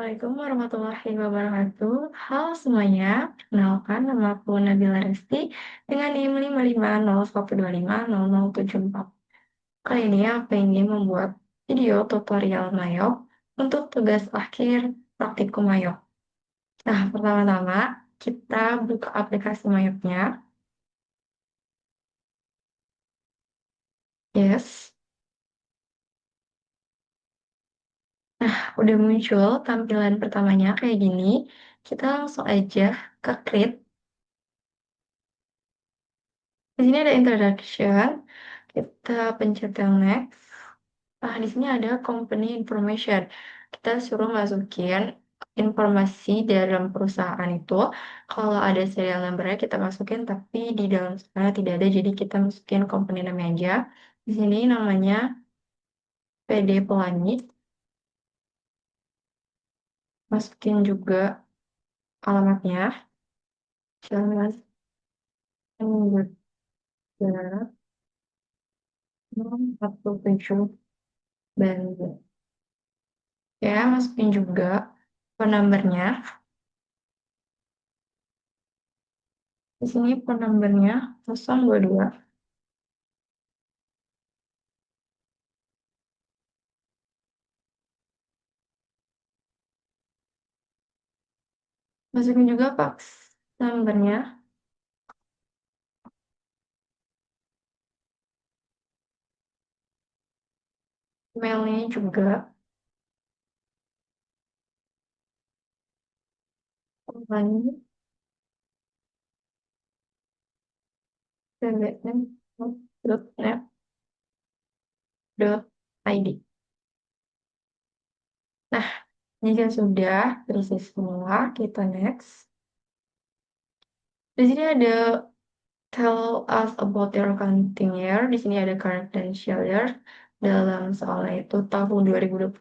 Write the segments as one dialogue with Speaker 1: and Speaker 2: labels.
Speaker 1: Assalamualaikum warahmatullahi wabarakatuh. Halo semuanya, perkenalkan nama aku Nabila Resti dengan NIM 5501250074. Kali ini aku ingin membuat video tutorial Mayop untuk tugas akhir praktikum Mayop. Nah, pertama-tama kita buka aplikasi Mayopnya. Yes. Nah, udah muncul tampilan pertamanya kayak gini. Kita langsung aja ke Create. Di sini ada introduction, kita pencet yang next. Nah, di sini ada company information. Kita suruh masukin informasi dalam perusahaan itu. Kalau ada serial number-nya kita masukin, tapi di dalam sana tidak ada, jadi kita masukin company name aja. Di sini namanya PD Pelangi. Masukin juga alamatnya. Jalan Anggota 47 Bandung. Ya, masukin juga phone number-nya. Di sini phone number-nya 022. Masukin juga fax number-nya. Emailnya juga. Company cbn.net.id. Nah, jika sudah terisi semua, kita next. Di sini ada tell us about your accounting year. Di sini ada current financial year. Dalam soalnya itu tahun 2020.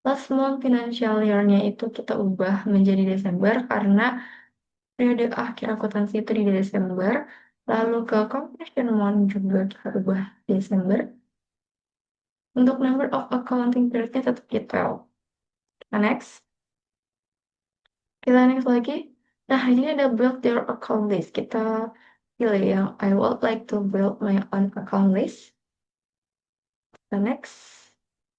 Speaker 1: Last month financial year-nya itu kita ubah menjadi Desember karena periode akhir akuntansi itu di Desember. Lalu ke completion month juga kita ubah Desember. Untuk number of accounting period-nya tetap detail. Kita next. Kita next lagi. Nah, ini ada build your account list. Kita pilih yang I would like to build my own account list. Kita next.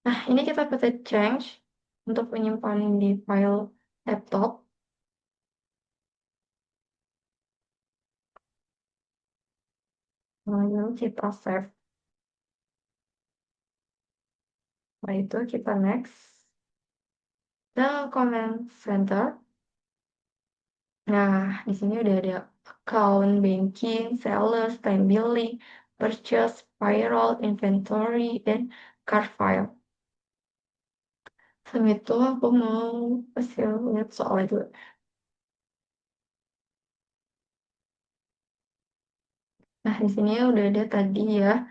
Speaker 1: Nah, ini kita pencet change untuk menyimpan di file laptop. Lalu kita save. Setelah itu kita next. Dan comment center. Nah, di sini udah ada account, banking, sales, time billing, purchase, payroll, inventory, dan card file. Sebelum itu aku mau kasih lihat soalnya dulu. Nah, di sini udah ada tadi ya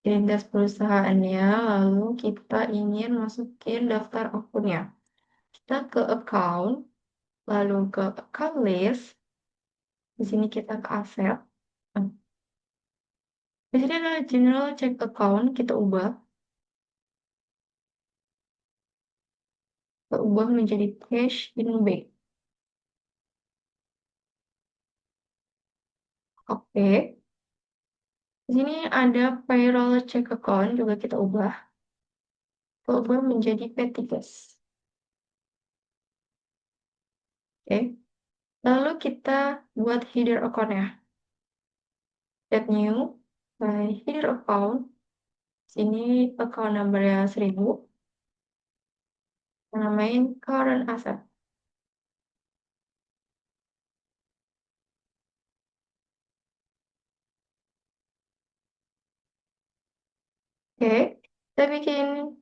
Speaker 1: identitas perusahaannya, lalu kita ingin masukin daftar akunnya. Kita ke account, lalu ke account list, di sini kita ke aset. Nah, di sini ada general check account, kita ubah menjadi cash in bank. Oke. Di sini ada payroll check account, juga kita ubah menjadi P3. Oke. Lalu kita buat header account-nya. Add new, by header account. Sini account number-nya 1000. Namain current asset. Oke. Kita bikin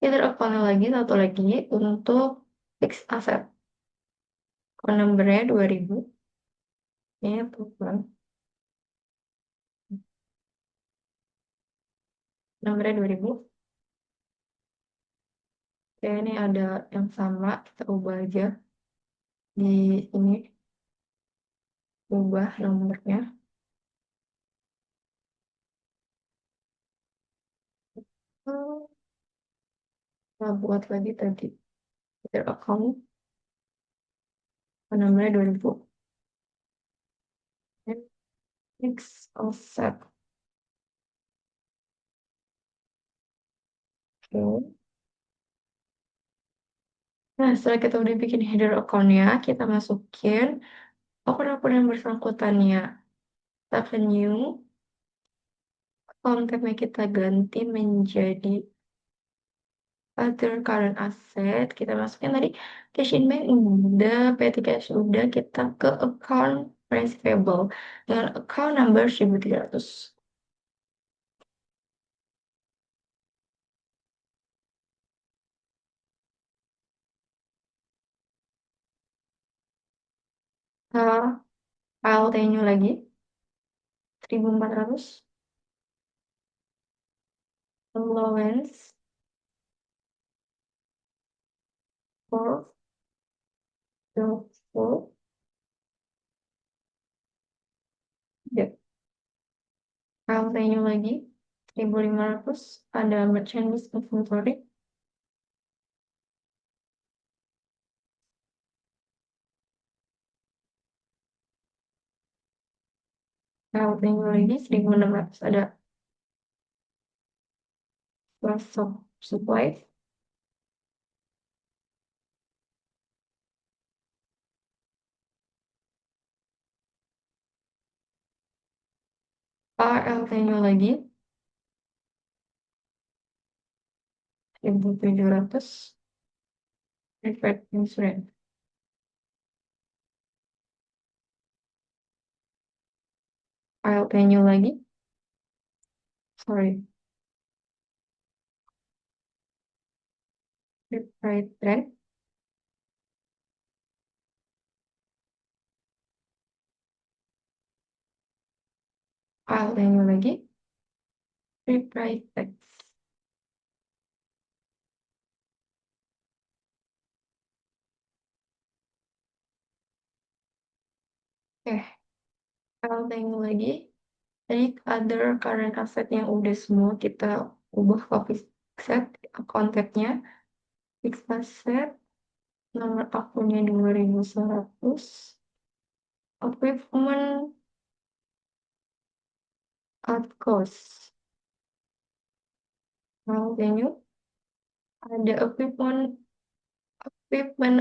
Speaker 1: header account lagi, satu lagi untuk fixed asset. Account number-nya 2000. Ini bukan. Nomornya 2000. Oke, ini ada yang sama, kita ubah aja. Di sini, ubah nomornya. Kita buat lagi tadi. header account nomornya 2000. And next offset. Oke. Nah, setelah kita udah bikin header account-nya, kita masukin akun-akun yang bersangkutannya. Kita ke new, account-nya kita ganti menjadi other current asset. Kita masukin tadi cash in bank udah, petty cash udah, kita ke account receivable dengan account number 1300. Kita ALT-nya lagi 1400, allowance for doubtful debt. ALT-nya lagi 1500, ada merchant list inventory. ALT-nya lagi 1600, ada cost of supply. ALT-nya lagi 1700, preferred insurance. ALT-nya lagi, sorry, preferred rent. ALT-nya lagi prepaid tax. ALT-nya lagi, tadi other current asset yang udah semua kita ubah ke fixed asset, kontaknya fixed asset, nomor akunnya 2100, equipment at cost. ALT-nya ada equipment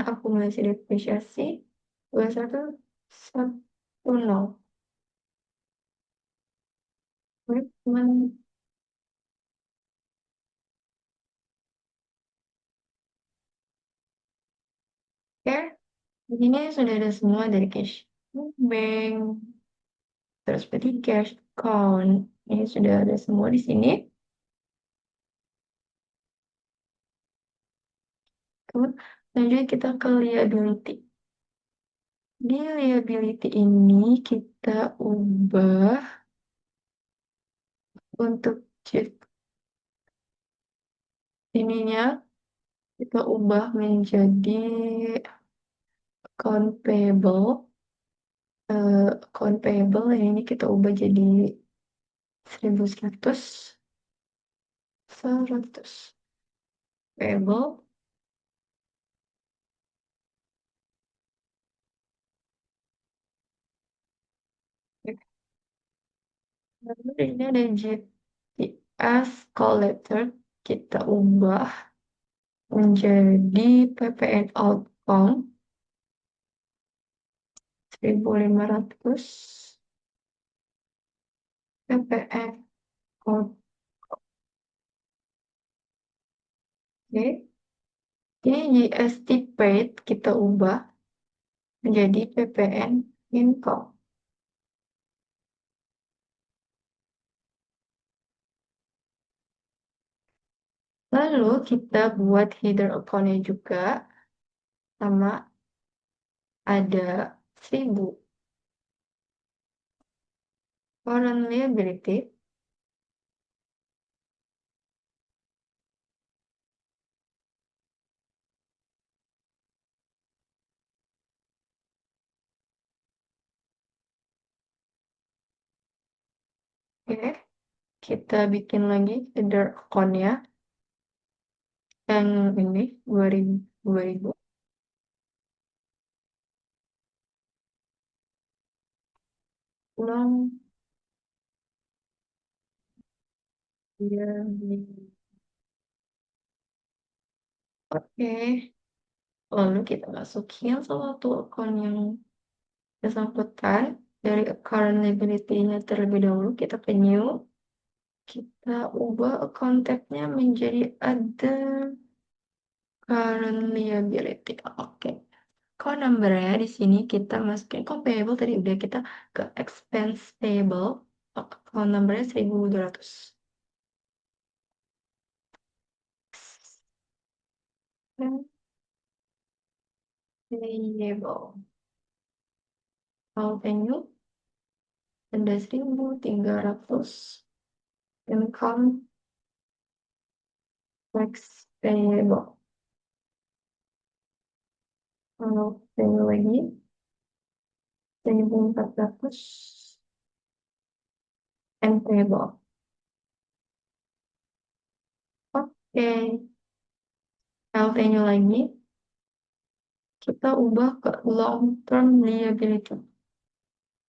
Speaker 1: akumulasi depresiasi 2110. Equipment. Oke, di sini sudah ada semua dari cash bank, terus petty cash account. Ini sudah ada semua di sini. Kemudian lanjut kita ke liability. Di liability ini kita ubah untuk chief ininya, kita ubah menjadi account payable. Account payable yang ini kita ubah jadi 1100, 100 payable. Lalu ini ada GPS call letter, kita ubah menjadi PPN outbound 1500, PPN out. Oke. Ini GST paid kita ubah menjadi PPN income. Lalu kita buat header account-nya juga, sama ada 1000 foreign liability. Oke, kita bikin lagi header account-nya yang ini 2000. long year. Oke, lalu kita masukin satu akun yang bersangkutan dari current liability-nya terlebih dahulu, kita ke new, kita ubah account tab-nya menjadi other current liability. Oke. Call number-nya di sini kita masukin call payable tadi udah kita ke expense payable. Call number-nya 1.200. Expense payable. Call venue ada 1.300. Income tax payable. Kalau venue lagi 1.400 and payable. Oke, kalau venue lagi kita ubah ke long term liability.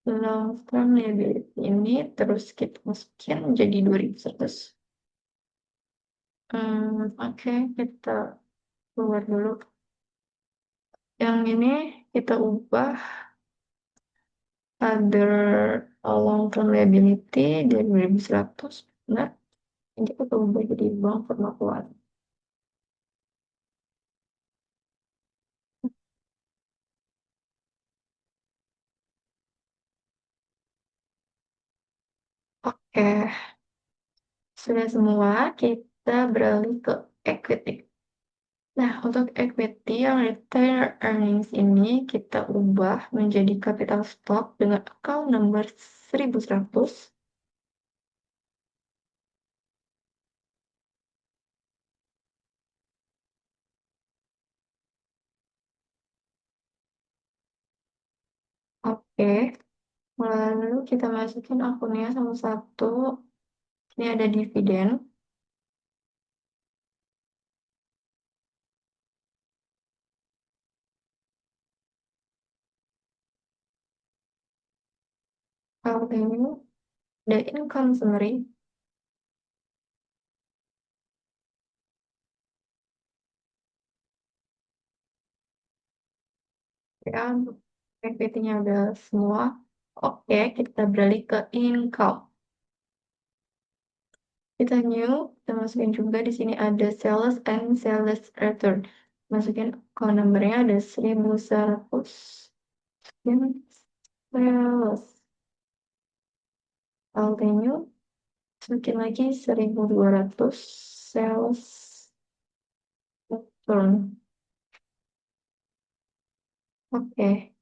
Speaker 1: Long term liability ini terus kita masukin jadi 2.100. Oke, kita keluar dulu. Yang ini kita ubah other long term liability dari 2.100. Nah, ini kita ubah jadi bank permakuan. Oke, sudah semua, kita beralih ke equity. Nah, untuk equity yang retained earnings ini kita ubah menjadi capital stock dengan account number 1.100. Oke, lalu kita masukin akunnya sama satu. Ini ada dividen. Kalau ini ada income summary. Ya, equity-nya udah semua. Oke, kita beralih ke income. Kita new, kita masukin juga di sini ada sales and sales return. Masukin account number-nya ada 1.100. Dan sales. Continue, masukin lagi 1.200 sales return. Oke,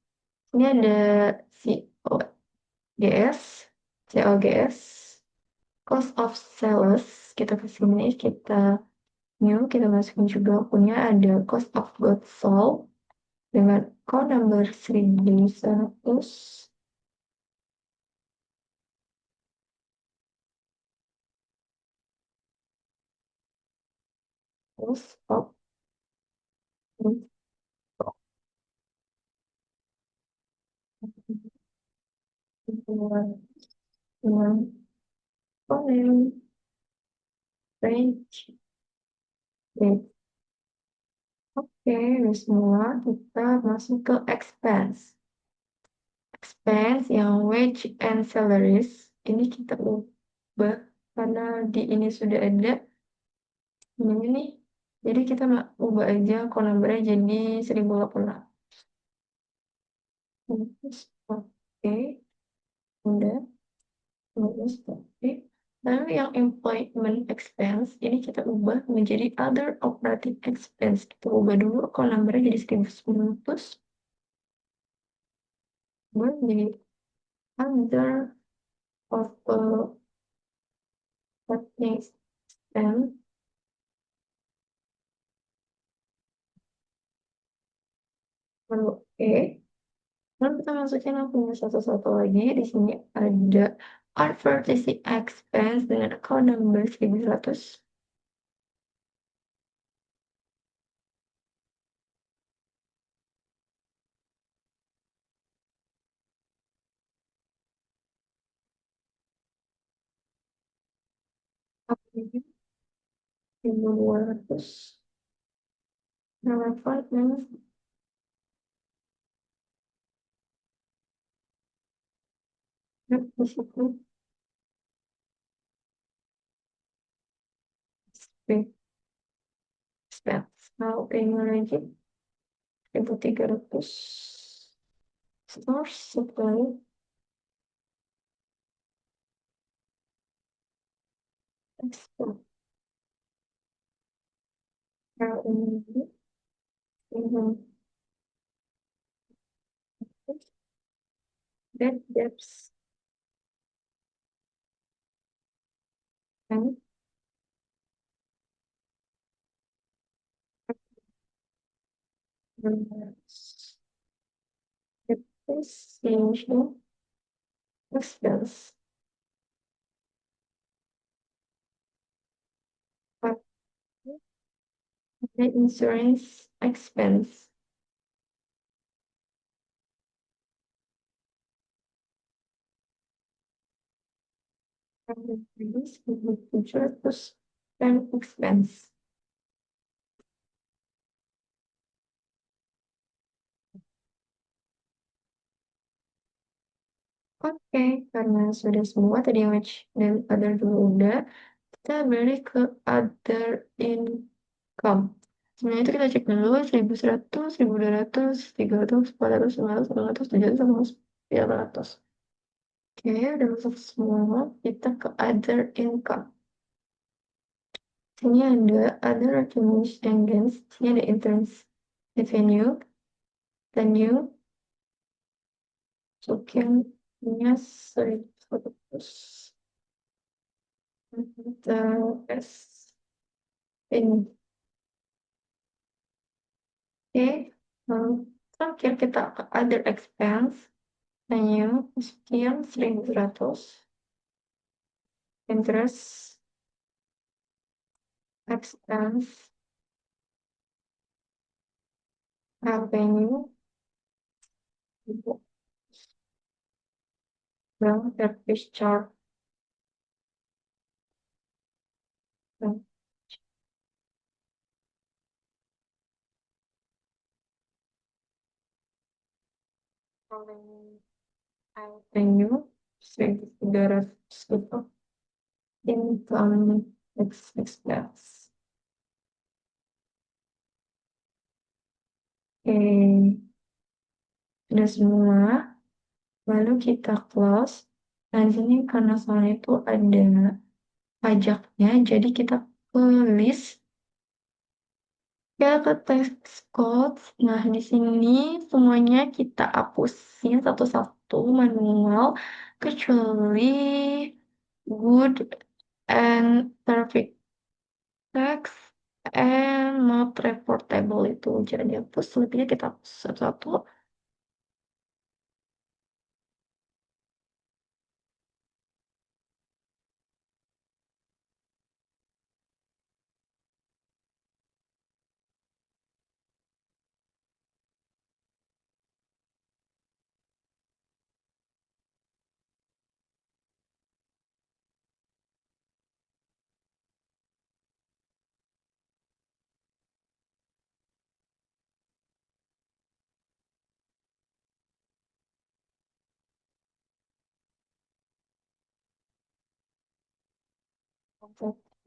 Speaker 1: ini ada COGS, COGS, cost of sales. Kita ke sini, kita new, kita masukin juga punya ada cost of goods sold dengan account number 1.100. Cost of goods sold dengan column range date. Oke, ini semua kita masuk ke expense. Expense yang wage and salaries ini kita ubah karena di ini sudah ada ini nih. Jadi kita ubah aja call number-nya jadi 1.080. Terus, oke, udah. Terus, oke. Lalu yang employment expense ini kita ubah menjadi other operating expense. Kita ubah dulu call number-nya jadi 1.900. Kemudian jadi other operating expense. Lalu oke. Lalu kita masukin yang punya satu-satu lagi. Di sini ada advertising expense dengan account number 1.100. Oke, 1.200 relevan dan di situ expense. Nah, ini lagi 1.300 stores supply export. Nah, ini that depths and depreciation expense. But the insurance expense. And this is the future spend expense. Oke, karena sudah semua tadi yang match dan other dulu udah, kita balik ke other income. Sebenarnya itu kita cek dulu 1.100, 1.200, 300, 400, 500, 600, 700, 800. Oke, udah masuk semua. Kita ke other income. Sini ada other revenues and gains. Sini ada interest revenue, revenue, sekiannya 1.100. Terus ini. Oke, lalu terakhir kita ke other expense. Revenue, sekian 1.100. Interest expense, revenue, bank service charge, bank revenue, 1.300 itu income expense. Oke, sudah semua. Lalu kita close. Nah, di sini karena soalnya itu ada pajaknya, jadi kita ke list. Ya, ke text code. Nah, di sini semuanya kita hapusin satu-satu manual, kecuali good and perfect text and not reportable itu. Jadi hapus, lebihnya kita hapus satu-satu.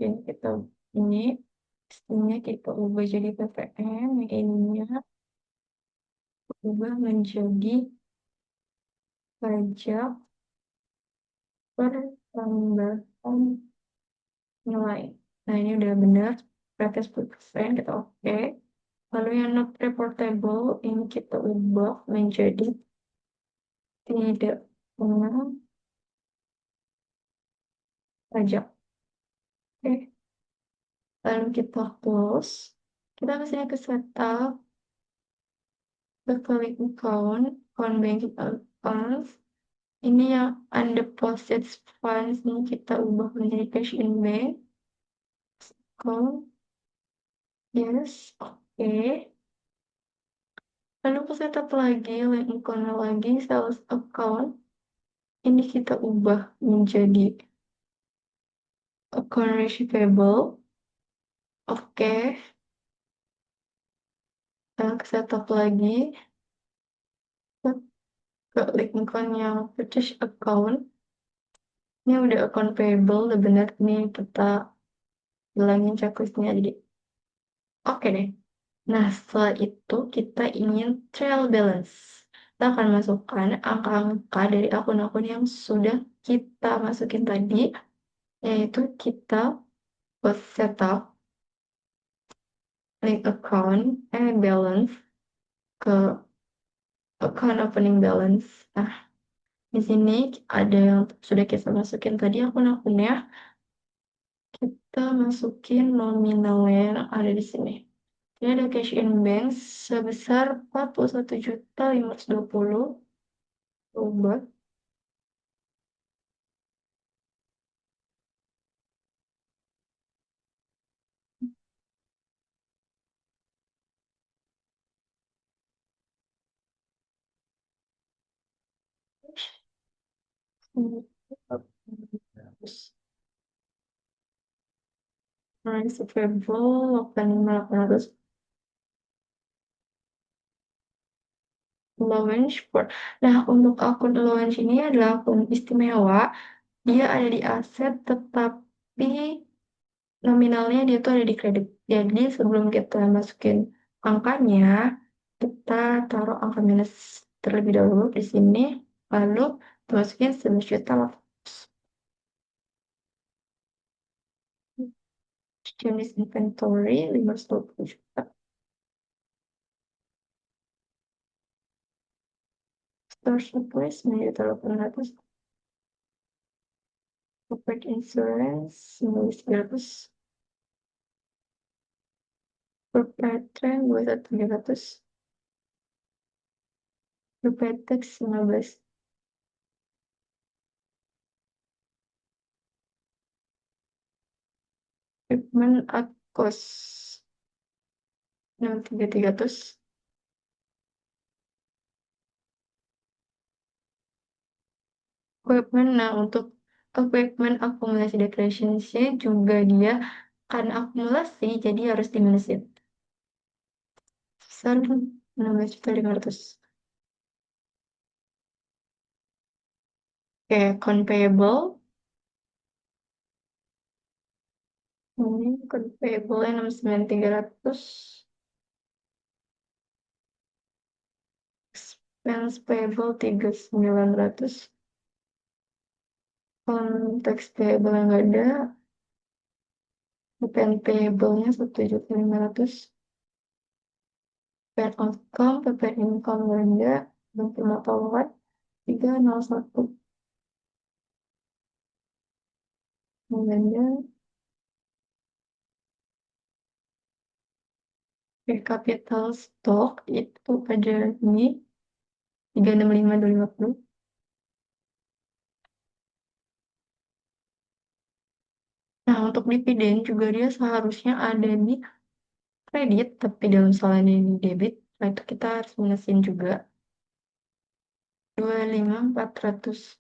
Speaker 1: Jadi kita ini, pastinya kita ubah jadi PPN, yang ininya ubah menjadi pajak pertambahan nilai. Nah, ini udah benar, berarti 10%, kita oke. Lalu yang not reportable, ini kita ubah menjadi tidak mengenai pajak. Oke, lalu kita close. Kita kesini ke setup, ke klik account banking accounts. Ini yang undeposited funds, ini kita ubah menjadi cash in bank. Account, yes, oke. Lalu ke setup lagi, link account lagi, sales account. Ini kita ubah menjadi account receivable. Oke, ke setup lagi. Ke Lincoln yang purchase account. Ini udah account payable, udah bener nih kita bilangin checklistnya. Jadi oke deh. Nah, setelah itu kita ingin trial balance. Kita akan masukkan angka-angka dari akun-akun yang sudah kita masukin tadi, yaitu kita buat setup link account balance ke account opening balance. Nah, di sini ada yang sudah kita masukin tadi akun-akunnya. Kita masukin nominalnya yang ada di sini. Ini ada cash in bank sebesar 41.520. Coba. Receivable 8500 allowance for. Nah, untuk akun allowance ini adalah akun istimewa. Dia ada di aset, tetapi nominalnya dia tuh ada di kredit. Jadi sebelum kita masukin angkanya, kita taruh angka minus terlebih dahulu di sini, lalu masukin 11 juta. Jenis inventory 520 juta. Store supplies 9.800. Corporate insurance 9.300. Corporate trend 2.300. Corporate tax 15. Equipment at cost 6.300. Equipment, nah untuk equipment akumulasi depreciation juga dia kan akumulasi, jadi harus diminusin. Sebesar 16.500. Oke, account payable. Ini account payable 69.300. Expense payable 3.900. Tax payable yang nggak ada. PPN payable-nya 1.500.000. PPN outcome, PPN income nggak ada. Dan pemotong 301. Nggak ada. Capital stock itu ada ini 365.250. Nah, untuk dividen juga dia seharusnya ada di kredit, tapi dalam salahnya di debit. Nah, itu kita harus minusin juga 25.400.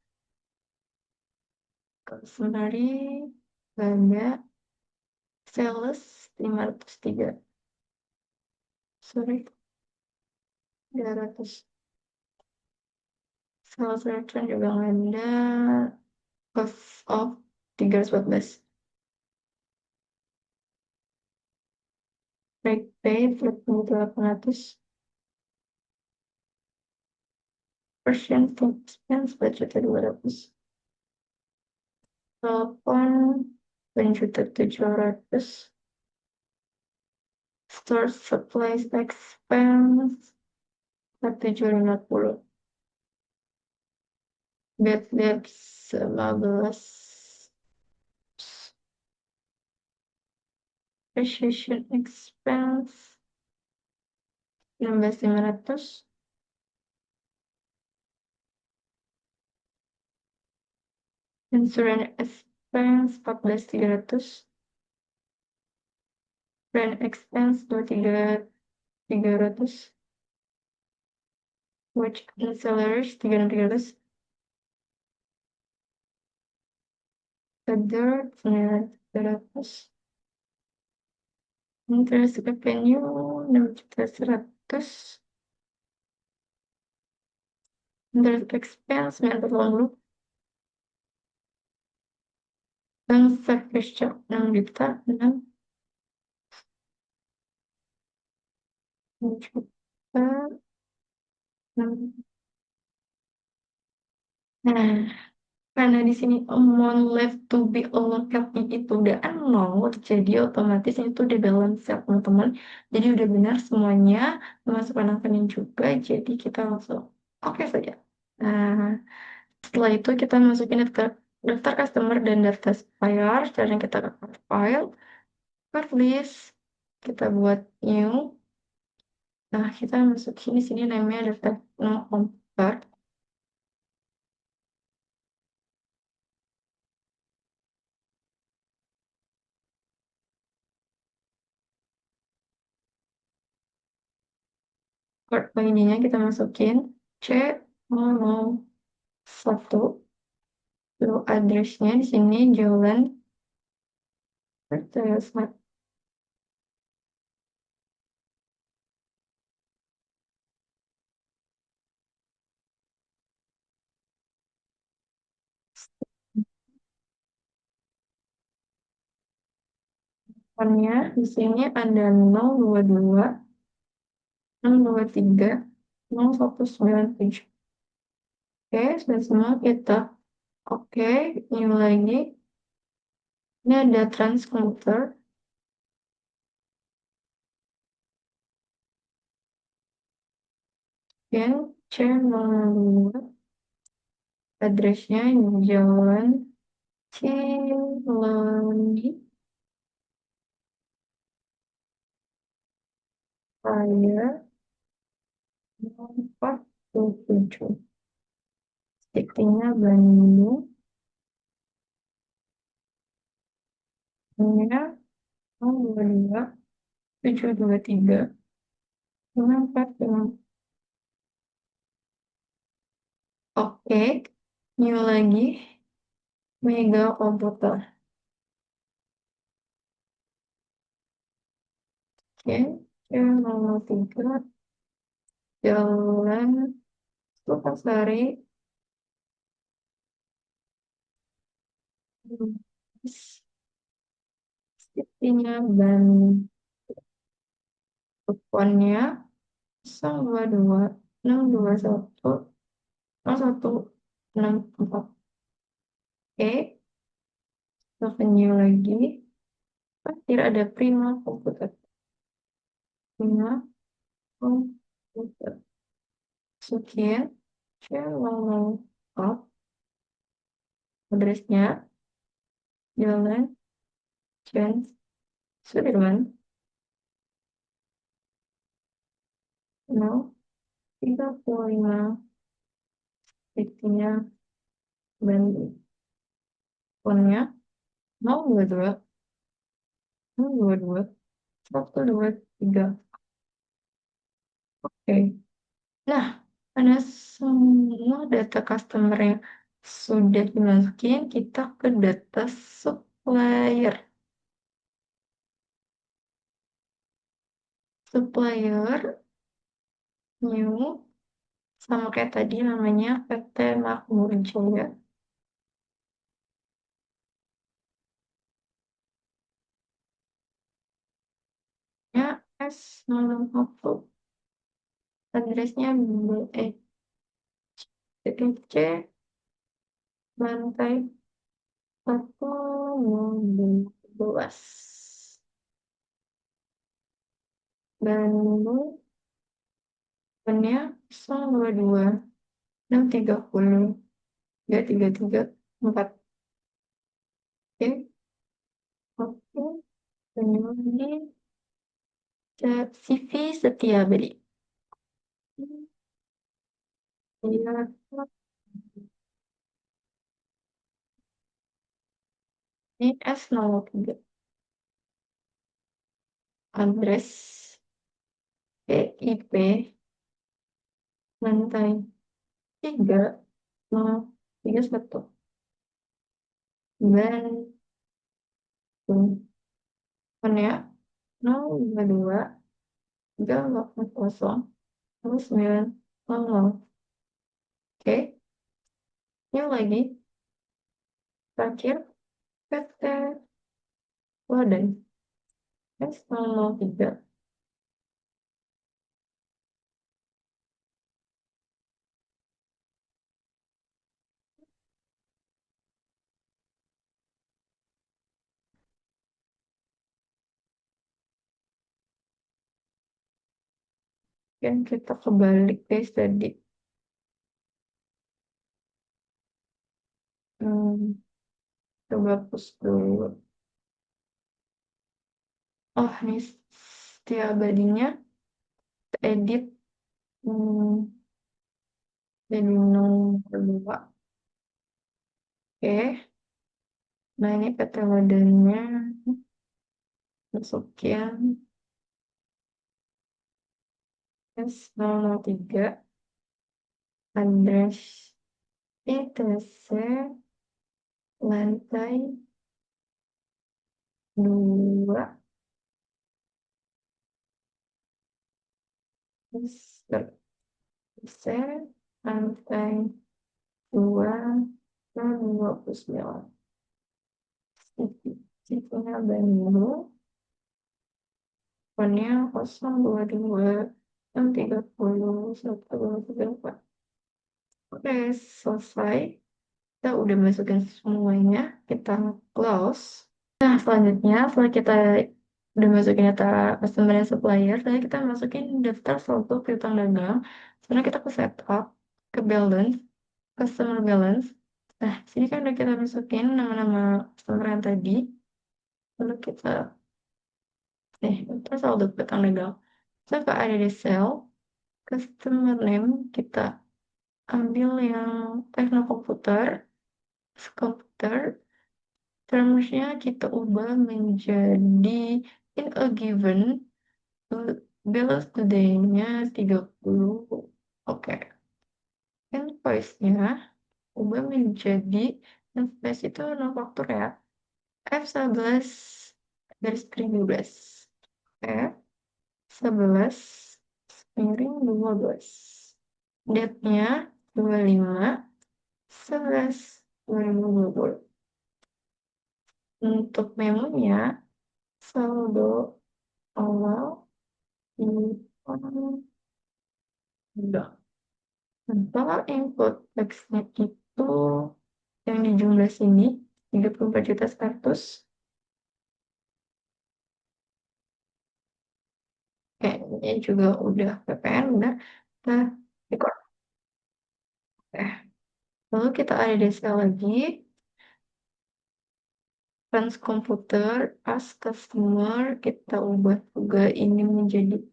Speaker 1: Sembari belanja sales 503. Sorry, 300. Sales return juga nggak ada. Cost of 314. Break pay 4.800. Percent expense 4.200. Telepon 1.700. Store supplies expense 4.750. Bad debts 15. Depreciation expense 16.500. Insurance expense 14.300. Brand expense 23.300. Watch and salaries 3.300. Other 9.300. Interest revenue 6.100.000. Interest expense 980. Bank service charge 6 juta, 6 juta, 6. Nah, karena di sini amount left to be allocated itu udah nol, jadi otomatis itu udah balance ya teman-teman. Jadi udah benar semuanya, termasuk angkanya juga, jadi kita langsung oke saja. Nah, setelah itu kita masukin daftar customer dan daftar supplier. Caranya kita ke cart file, cart list, kita buat new. Nah, kita masukin di sini namanya daftar no home cart. Cart ID-nya kita masukin C001. Lalu address-nya di sini Jalan Percaya Smart. Teleponnya di sini ada 022 623 0197. Oke, sudah semua kita oke, ini lagi. Ini ada transcomputer. Dan C02. Address-nya Jalan Cilenyi Raya 47. Titiknya Bandung. Nya 022 723 545. Oke, new lagi Mega Komputer. Oke, C03 Jalan Sukasari. Titiknya Bandung. Kuponnya 022 621 0164. Oke, revenue lagi. Tidak ada Prima Komputer. Prima Komputer. Sekian. Saya mau up. Addressnya Jalan Jens Sudirman 035. Titiknya Bandung. Ponnya 022 022 123. Oke. Nah, karena semua data customer yang sudah dimasukin, kita ke data supplier. Supplier new sama kayak tadi namanya PT Makmur Jaya. Ya, S01. Addressnya BEC lantai 112 Bandung. Punya 022 630 334. Oke, oke. Ini CV setia beli. Iya, ini S03. Address PIP lantai 3 01. Dan kan ya, 022 380 900. Oke, ini lagi terakhir PT Waden S003. Yang kita kebalik guys tadi. Hmm, coba hapus dulu. Oh, ini setia abadinya edit, jadi nomor 2. Oke, nah ini PT wadannya masukin S003 address ITC lantai 2 ITC lantai 2 29. Situnya Bandung, teleponnya 022 30 134. Oke, selesai. Kita udah masukin semuanya, kita close. Nah, selanjutnya setelah kita udah masukin data customer dan supplier, selanjutnya kita masukin daftar saldo piutang dagang. Sekarang kita ke setup, ke balance, customer balance. Nah, sini kan udah kita masukin nama-nama customer yang tadi. Lalu kita, daftar saldo piutang dagang. Kita ada di sel, customer name, kita ambil yang teknokomputer, komputer, termsnya kita ubah menjadi in a given balance today-nya 30. Oke. Invoice-nya ubah menjadi invoice itu no faktur ya. F11 garis kering 12. F11 miring 12. Date-nya 25/11/2020. Untuk memonya saldo awal udah. Nah, input teksnya itu yang di jumlah sini 34.100.000. Kayaknya juga udah PPN udah. Nah, record. Eh, lalu kita ada desa lagi. Trans komputer as customer kita ubah juga ini menjadi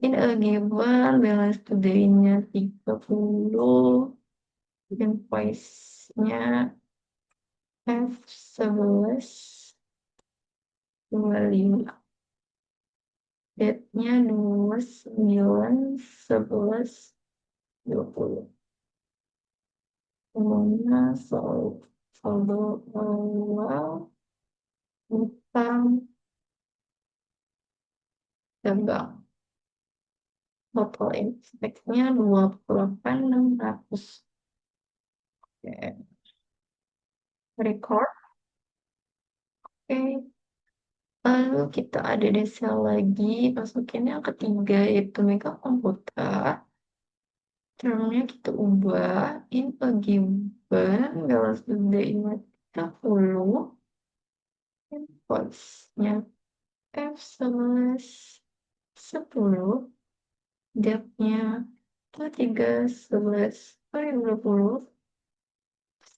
Speaker 1: in a given balance today-nya 30. Invoice-nya F11 25. Date-nya 29/11/20. Umumnya saldo awal utang dagang. Total inspeknya 28.600. Oke. Record. Oke. Lalu kita ada desa lagi, masukin yang ketiga yaitu mega komputer. Termnya kita ubah in a given balance today-nya 30. Invoice-nya F11 10. Date-nya 3/11/2020.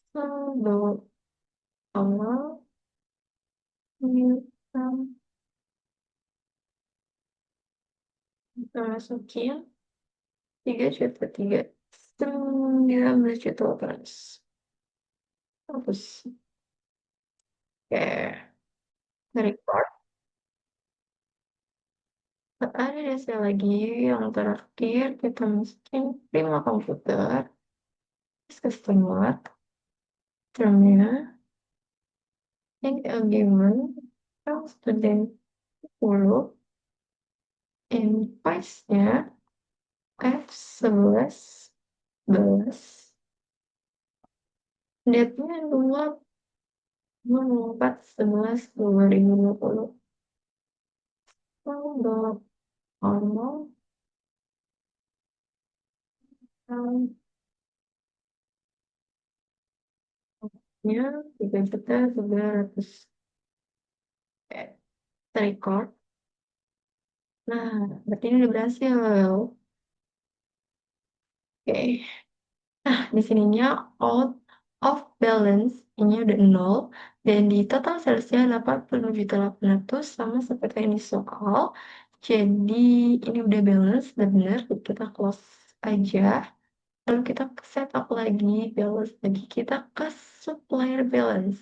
Speaker 1: Saldo awal piutang kita masukin 3.3 19.800. Hapus. Oke, record. Ada desa lagi yang terakhir kita masukin prima komputer customer termnya in a given student 10, invoice-nya F11 belas, date-nya 24/11/2020. Tanggal awal tahunnya 3.900.000 record. Nah, berarti ini udah berhasil. Oke. Nah, di sininya out of balance ini udah 0 dan di total salesnya 80.800.000 sama seperti yang di soal. Jadi ini udah balance, udah benar. Kita close aja. Lalu kita set up lagi, balance lagi. Kita ke supplier balance.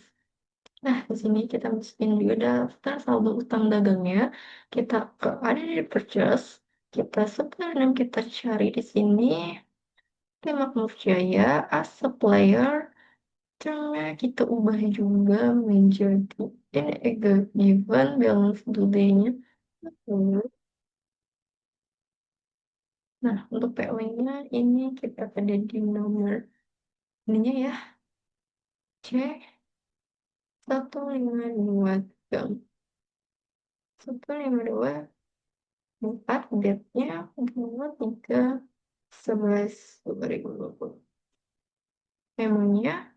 Speaker 1: Nah, di sini kita masukin juga daftar saldo utang dagangnya. Kita ke ada di purchase. Kita supplier dan kita cari di sini. Makmur Jaya as supplier. Termnya kita ubah juga menjadi ini given balance today-nya. Nah, untuk PO-nya ini kita ada di nomor ininya ya, C1522 date-nya 23/11/2020. Memonya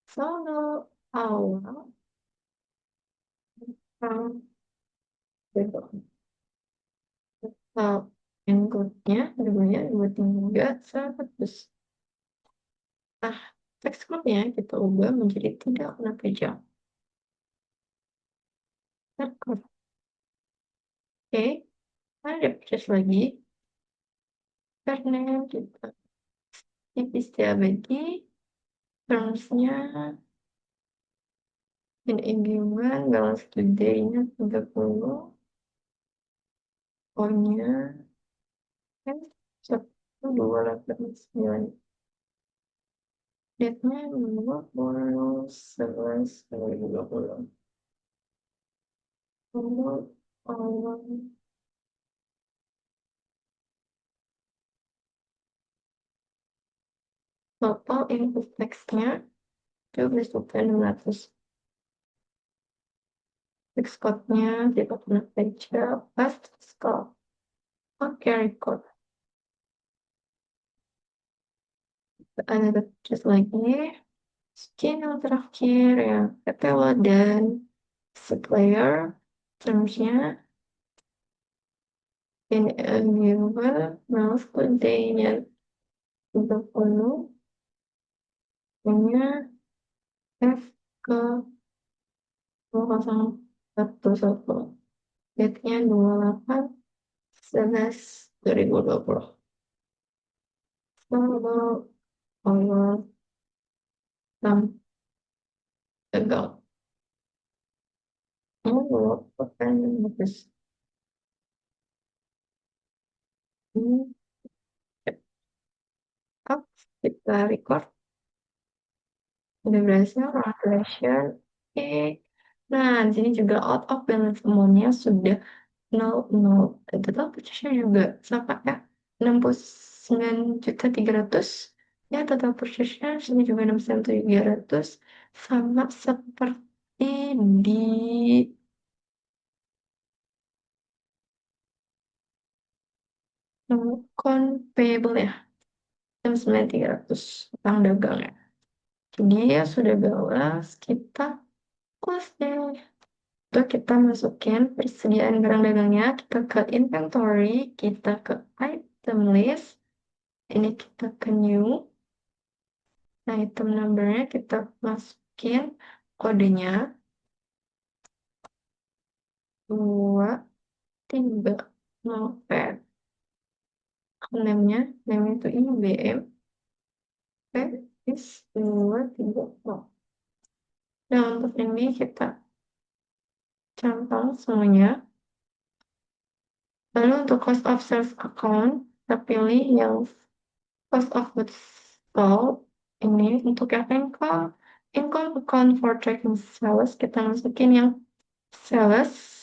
Speaker 1: saldo awal tahun include-nya dulunya 23/100. Nah, teks code-nya kita ubah menjadi tidak kena pajak. Record. Oke, ada purchase lagi. Karena kita tipis abadi, termsnya in agreement, balance today-nya 30, O-nya kan 1,289. Date-nya 20/11/2020. Lalu total input text-nya 12.600. Text code-nya kita pernah baca pas scope. Oke, record. Ada terus lagi. Skin yang terakhir ya, PTW dan supplier termsnya in a given milestone day-nya 30, nya F ke 2041, date-nya 28/11/2020. Saldo awal tahun gagal. Ini merupakan bagus. Ini up, kita record. Udah berhasil, congratulations. Oke. Nah, di sini juga out of balance semuanya sudah 0. Total purchase-nya juga sama ya, 69.300.000. Ya, total purchase-nya sini juga 69.300.000. Sama seperti di payable ya, 69.300 utang dagang ya. Jadi ya sudah balas, kita close deh. Itu kita masukin persediaan barang dagangnya, kita ke inventory, kita ke item list, ini kita ke new. Nah, item numbernya kita masukin kodenya 230. Name-nya itu IBM is 230. Nah, untuk ini kita centang semuanya. Lalu untuk cost of sales account, kita pilih yang cost of goods sold. Ini untuk yang engkau income account for tracking sales, kita masukin yang sales.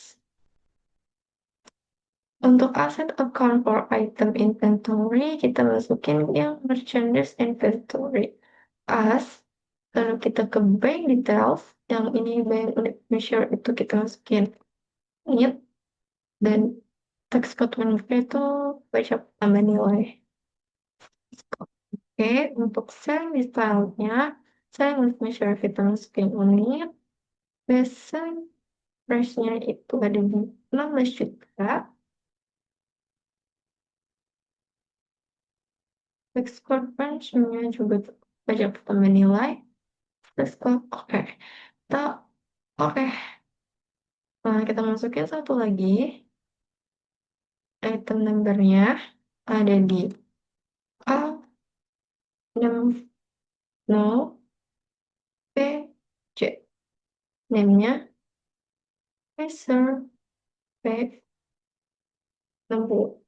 Speaker 1: Untuk asset account for item inventory, kita masukin yang merchandise inventory as. Lalu kita ke bank details, yang ini bank unit measure itu kita masukin NIT, dan tax code benefit itu baca tambah nilai. Oke, untuk selling detailnya, selling unit measure kita masukin unit, base price-nya itu ada di 16 juta. Tax code bench-nya juga pajak tambah nilai. Tax code, oke. Kita, oke. Nah, kita masukin satu lagi. Item number-nya ada di A60PC. Name-nya Racer P60.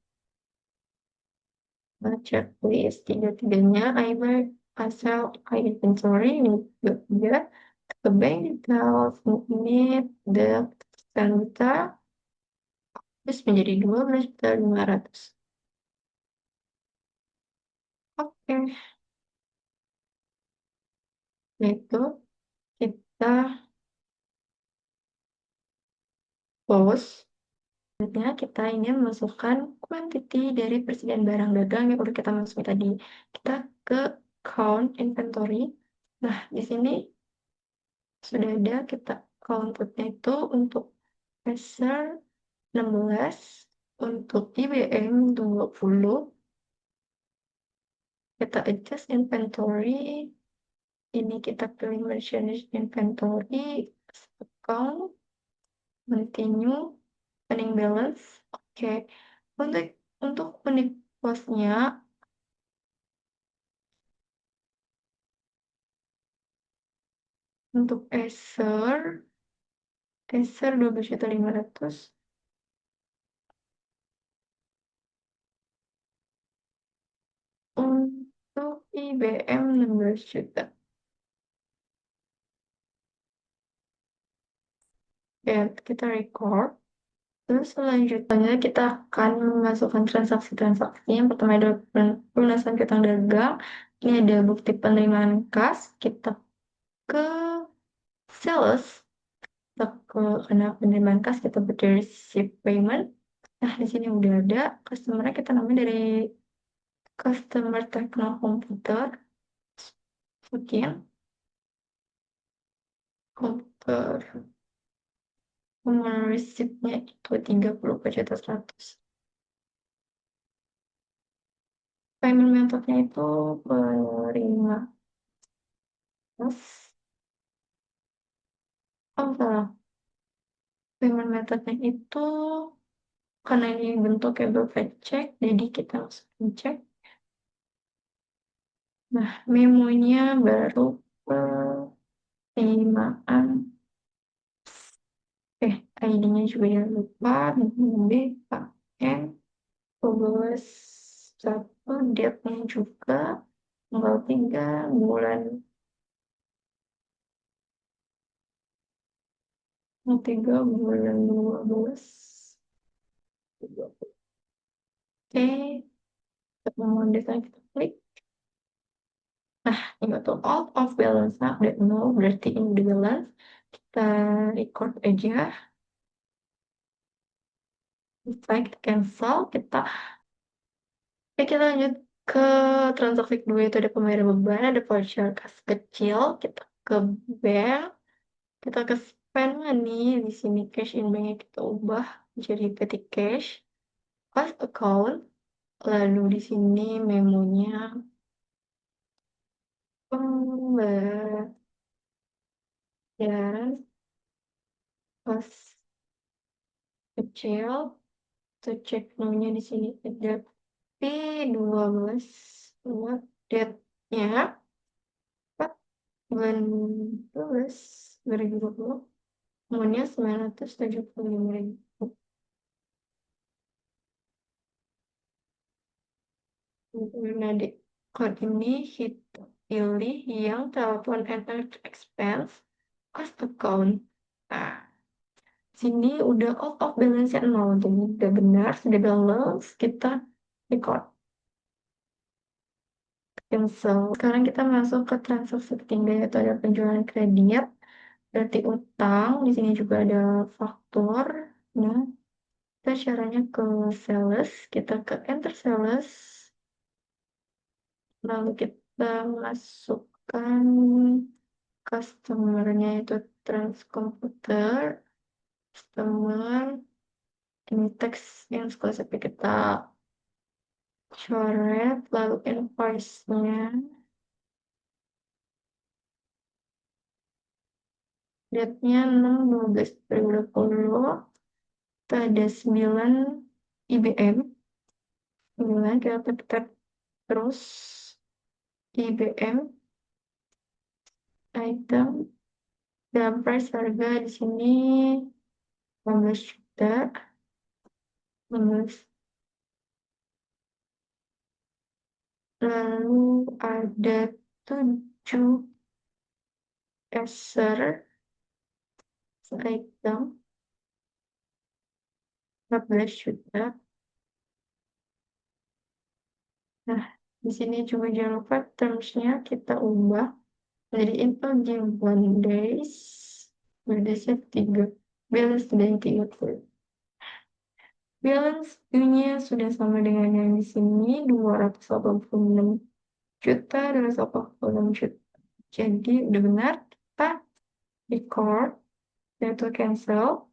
Speaker 1: Checklist tiga-tiganya IBAN, asal, inventory, ini juga ke bank details, unit, debt, juta, terus menjadi 12.500.000. Oke, nah itu kita close. Selanjutnya kita ini memasukkan quantity dari persediaan barang dagang yang udah kita masukin tadi. Kita ke count inventory. Nah, di sini sudah ada kita outputnya itu untuk Acer 16, untuk IBM 20. Kita adjust inventory. Ini kita pilih merchandise inventory, account, continue, opening balance. Oke. Untuk unit costnya, untuk Acer 12.500.000. Untuk IBM 16 juta. Ya, kita record. Terus selanjutnya kita akan memasukkan transaksi-transaksi. Yang pertama ada pelunasan piutang dagang. Ini ada bukti penerimaan kas. Kita ke sales. Kita ke karena penerimaan kas kita berdiri receipt payment. Nah, di sini udah ada customer-nya, kita namanya dari customer techno komputer. Sekian komputer. Nomor receipt-nya itu 34.100.000. Payment method-nya itu penerima. Terus, oh salah. Payment method-nya itu karena ini bentuknya berupa cek, jadi kita masukin cek. Nah, memonya baru penerimaan. ID-nya juga jangan lupa. B, Pak N, 12/1, date-nya juga tanggal 3 bulan 3 bulan 12. Oke, ketemu data kita klik. Nah, ini tuh out of balance. Nah, udah nol, berarti in the balance. Kita record aja. Setelah kita cancel, kita lanjut ke transaksi kedua, itu ada pembayaran beban, ada voucher kas kecil. Kita ke bank, kita ke spend money. Di sini cash in banknya kita ubah jadi petty cash, pas account. Lalu di sini memonya pembayaran pas kecil. Kita cek nomornya di sini ada P12 buat date-nya 4 bulan 12 2020. Nomornya 975.000. Nah, di code ini hit pilih yang telepon and expense cost account. Nah, sini udah out of balance-nya 0, jadi udah benar, sudah balance, kita record, cancel. Sekarang kita masuk ke transaksi ketiga, yaitu ada penjualan kredit, berarti utang. Di sini juga ada faktur. Nah, kita caranya ke sales, kita ke enter sales, lalu kita masukkan customer-nya itu Transkomputer, customer, ini teks yang spesifik kita coret, lalu invoice-nya, date-nya 6/12/2020, kita ada 9 IBM, 9 kita tekan terus, IBM, item, dan price harga di sini 15 juta, 15. Lalu ada 7 Acer item 14 juta. Nah, di sini juga jangan lupa terms-nya kita ubah jadi info give 1 days, berdasnya 3, balance dan 30. Balance nya sudah sama dengan yang di sini, 286 juta, 286 juta. Jadi udah benar, kita record, yaitu cancel.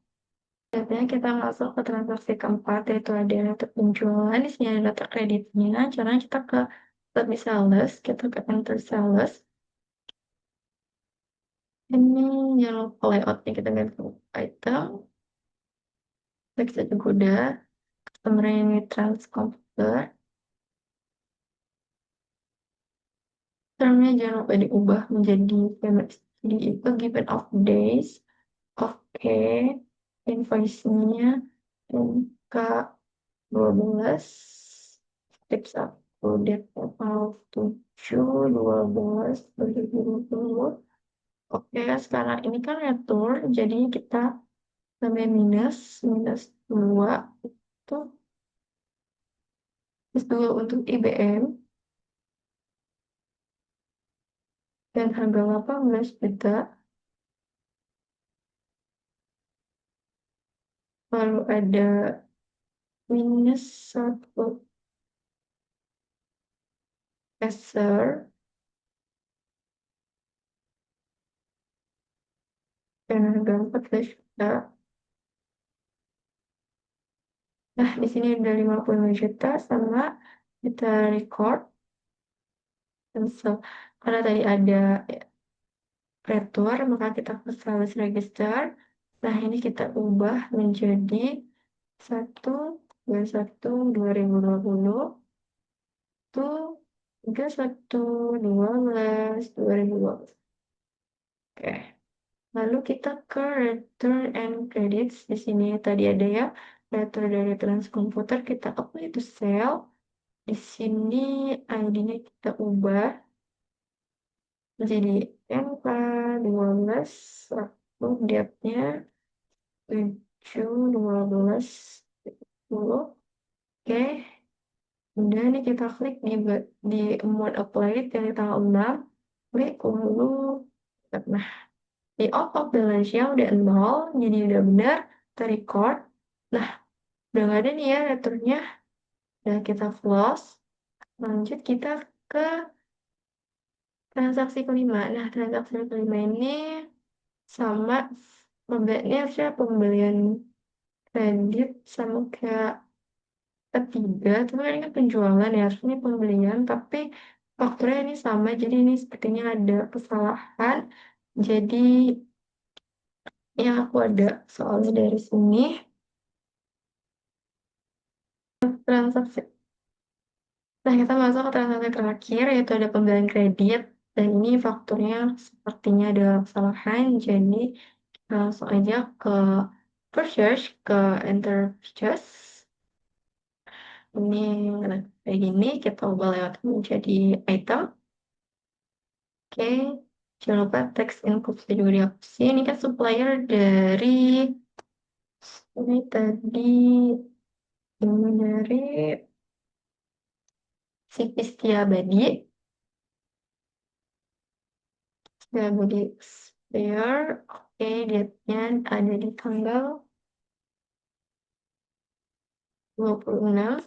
Speaker 1: Biasanya kita masuk ke transaksi keempat, yaitu ada data penjualan. Di sini ada data kreditnya. Caranya kita ke lebih sales, kita ke enter sales. Ini jangan lupa layoutnya kita ganti item. Next aja udah. Customer ini Transkomputer. Termnya jangan lupa diubah menjadi payment jadi itu given of days. Oke. Invoice-nya MK12 tips aku date tanggal 7/12/2020. Oke, sekarang ini kan retur, jadi kita sampai minus 2 itu minus 2 untuk IBM dan harga 18 juta. Lalu ada -1 Acer dan harga 14 juta. Nah, di sini udah 55 juta sama kita record. Cancel. Karena tadi ada retur, maka kita ke sales register. Nah, ini kita ubah menjadi 1/21/2020 to 31/12/2020. Oke. Lalu kita ke return and credits. Di sini tadi ada ya, return dari Transkomputer, kita apply to sell. Di sini ID-nya kita ubah jadi MK12, aku date-nya 7/12/2020. Oke, udah nih kita klik di mode applied yang di tanggal 6. Klik lalu, nah di out of balance-nya udah 0, jadi udah benar, kita record. Nah, udah nggak ada nih ya returnnya. Udah kita close. Lanjut kita ke transaksi kelima. Nah, transaksi kelima ini sama pembeliannya harusnya pembelian kredit sama kayak ketiga, tapi kan ini kan penjualan ya, harusnya pembelian, tapi fakturnya ini sama, jadi ini sepertinya ada kesalahan. Jadi ya aku ada soalnya dari sini. Transaksi. Nah, kita masuk ke transaksi terakhir, yaitu ada pembelian kredit. Dan ini fakturnya sepertinya ada kesalahan, jadi kita langsung aja ke purchase, ke enter purchase. Ini kayak gini, kita ubah lewat menjadi item. Oke, jangan lupa teks input juga dihapus. Ini kan supplier dari ini tadi ini dari CP Setiabadi. Setiabadi Spare. Oke, date-nya ada di tanggal 26.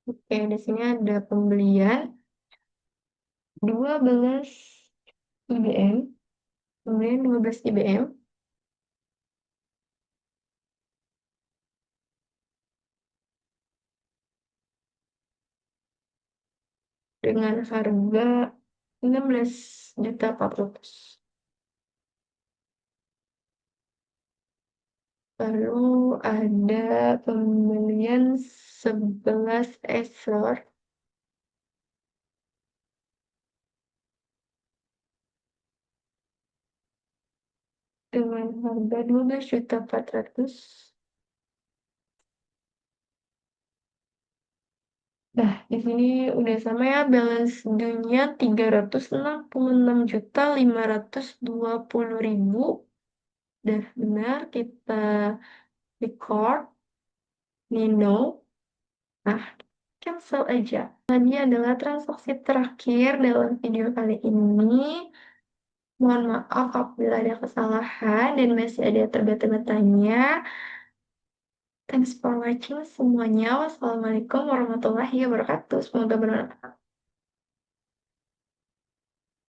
Speaker 1: Oke, di sini ada pembelian 12 IBM. Pembelian 12 IBM dengan harga 16.400.000. Lalu ada pembelian 11 Acer dengan harga 12.400.000. Nah, di sini udah sama ya, balance dunia 366.520.000. Udah benar, kita record, Nino. Nah, cancel aja. Tadi adalah transaksi terakhir dalam video kali ini. Mohon maaf apabila ada kesalahan dan masih ada tergata-gatanya. Thanks for watching semuanya. Wassalamualaikum warahmatullahi wabarakatuh. Semoga bermanfaat.